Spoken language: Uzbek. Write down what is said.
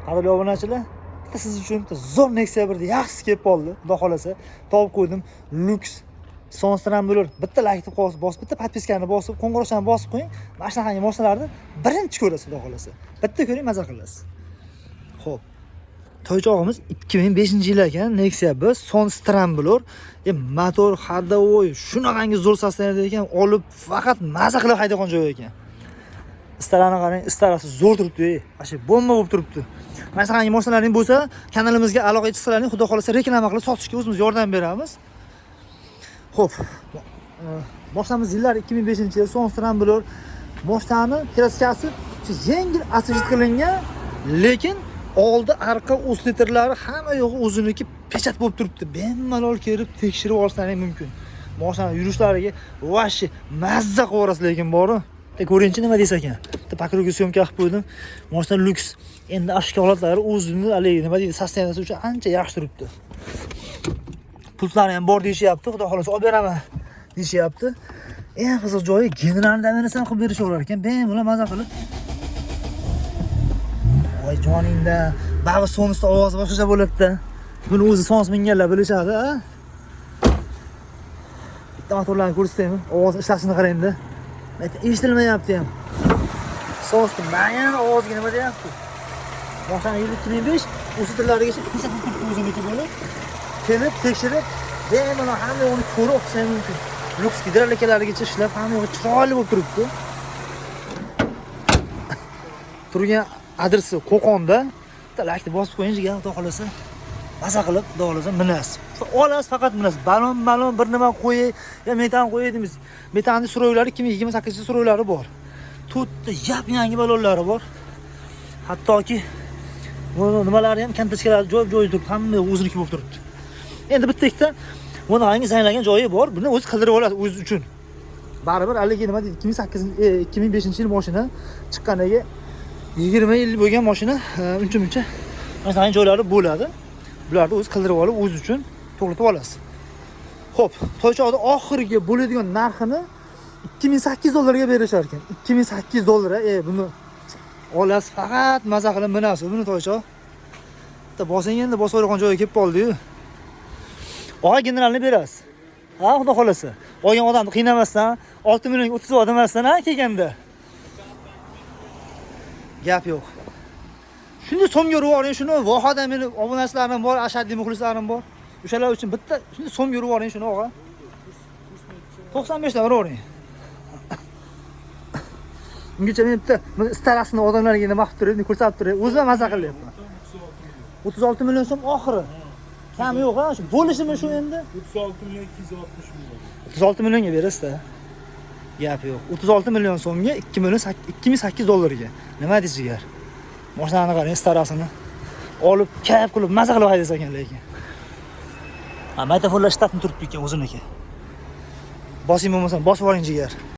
Qadrli obunachilar, bitta siz uchun bitta zo'r Nexia 1 yaxshisi kelib qoldi. Xudo xolasa, topib qo'ydim. Lux sonstran bo'lur. Bitta like bosib, bitta podpiskani bosib, qo'ng'iroqchani bosib qo'ying. Mana shunaqangi mashinalarni birinchi ko'rasiz, xudo xolasa. Bitta ko'ring, maza qilasiz. Xo'p. Toychog'imiz 2005-yil ekan, Nexia 1 sonstran bo'lur. Motor ходовой, shunaqangi zo'r sostavda ekan, olib faqat maza qilib haydaydigan joy ekan. Istarani qarang, istarasi zo'r turibdi. Asha bomba bo'lib turibdi. Mana shunaqangi mashinalarning bo'lsa, kanalimizga aloqa etishsalaring, xudo xolasa reklama qilib sotishga o'zimiz yordam beramiz. Xo'p. Moshinamiz yillar 2005-yil sonstran bo'lur. Moshinani kraskasi yengil asfalt qilingan, lekin oldi arqa o'slitrlari hamma yo'g'i o'ziniki pechat bo'lib turibdi. Bemalol kelib tekshirib olsangiz mumkin. Mashina yurishlariga vashi mazza qilasiz, lekin bor-ku. Ko'ringchi nima deysa ekan. Bitta pakruga syomka qilib qo'ydim. Mashina Lux. Endi ashka holatlari o'zini haligi nima deydi, sostenasi uchun ancha yaxshi turibdi. Pultlari ham bor deyishyapti. Xudo xolasa olib beraman deyishyapti. Eng qiziq joyi generalni daminasini qilib berishaverar ekan. Bemalol maza qilib. Voy joningda, ba'zi sonusda ovozi boshqacha bo'ladi-da. Buni o'zi sons minganlar bilishadi, a? Bitta motorlarni ko'rsataymi? Ovoz ishlashini qarang-da. Eshitilmayapti ham. Sonsda bayan ovozga nima deyapti? Mashina 2005 o'sitirlariga o'ziniki bo'lib, kelib tekshirib, bemalol hamma yo'qni ko'rib o'qish mumkin. Lux gidrolikalarigacha ishlab, hamma yo'q chiroyli bo'lib turibdi. Turgan adresi Qo'qonda. Talakni bosib qo'yingiz, xudo xolasa, maza qilib, xudo xolasa minasiz. Olasiz, faqat minasiz. Balon bir nima qo'yay, yo metan qo'yay deymiz. Metanning suroylari 2028 suroylari bor. To'rtta yap-yangi balonlari bor. Hattoki nimalari ham kantachkalari joy-joyi turibdi, hamma o'ziniki bo'lib turibdi. Endi bitta ikkita buni hangi zanglagan joyi bor, buni o'zi qildirib oladi o'z uchun. Baribir haligi nima deydi, 2005-yil mashina chiqqaniga 20 yil bo'lgan mashina, uncha-muncha mana joylari bo'ladi. Bularni o'zi qildirib olib, o'z uchun to'g'ritib olasiz. Xo'p, Toychoqda oxirgi bo'ladigan narxini $2800 ga berishar ekan. $2800. Buni olasiz, faqat maza qilib minasiz buni Toychoq. Bitta bosing, endi bosib olgan joyga kelib qoldi-yu. Oy generalni berasiz. Ha, xudo xolasa. Olgan odamni qiynamasdan, 6 million 30 odam emasdan kelganda. Gap yo'q. Shuni so'mga urib oling, shuni vohada meni obunachilarim bor, ashaddiy muxlislarim bor. O'shalar uchun bitta shuni so'mga urib oling, shuni og'a. 95 dan urib oling. Ungacha men bitta starasini odamlarga nima qilib turib, ko'rsatib turib, o'zim maza qilyapman. 36 million so'm oxiri. Kam yo'q-a, shu bo'lishimi shu endi? 36 million 260 million. 36 millionga berasiz-da. Gap yo'q. 36 million so'mga $2800 ga. Nima deysiz? Mashinani qarang, starasini olib, kayf qilib, maza qilib haydasa ekan lekin. Maytafonlar shtatni turibdi ekan o'ziniki. Bosing bo'lmasa, bosib oling jigar.